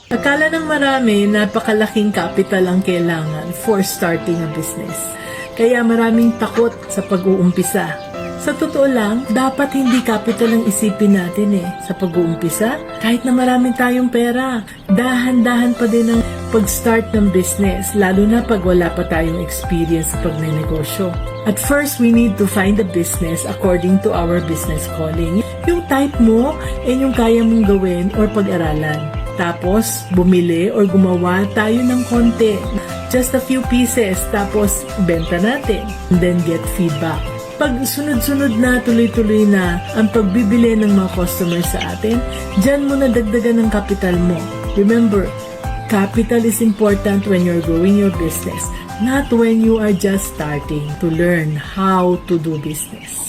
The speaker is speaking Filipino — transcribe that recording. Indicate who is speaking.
Speaker 1: Akala ng marami, napakalaking capital ang kailangan for starting a business. Kaya maraming takot sa pag-uumpisa. Sa totoo lang, dapat hindi capital ang isipin natin sa pag-uumpisa. Kahit na maraming tayong pera, dahan-dahan pa din ang pag-start ng business, lalo na pag wala pa tayong experience sa pagnenegosyo. At first, we need to find a business according to our business calling. Yung type mo, yung kaya mong gawin or pag-aralan. Tapos, bumili or gumawa tayo ng konti. Just a few pieces, tapos benta natin. And then get feedback. Pag sunod-sunod na, tuloy-tuloy na ang pagbibili ng mga customers sa atin, dyan mo na dagdagan ng capital mo. Remember, capital is important when you're growing your business, not when you are just starting to learn how to do business.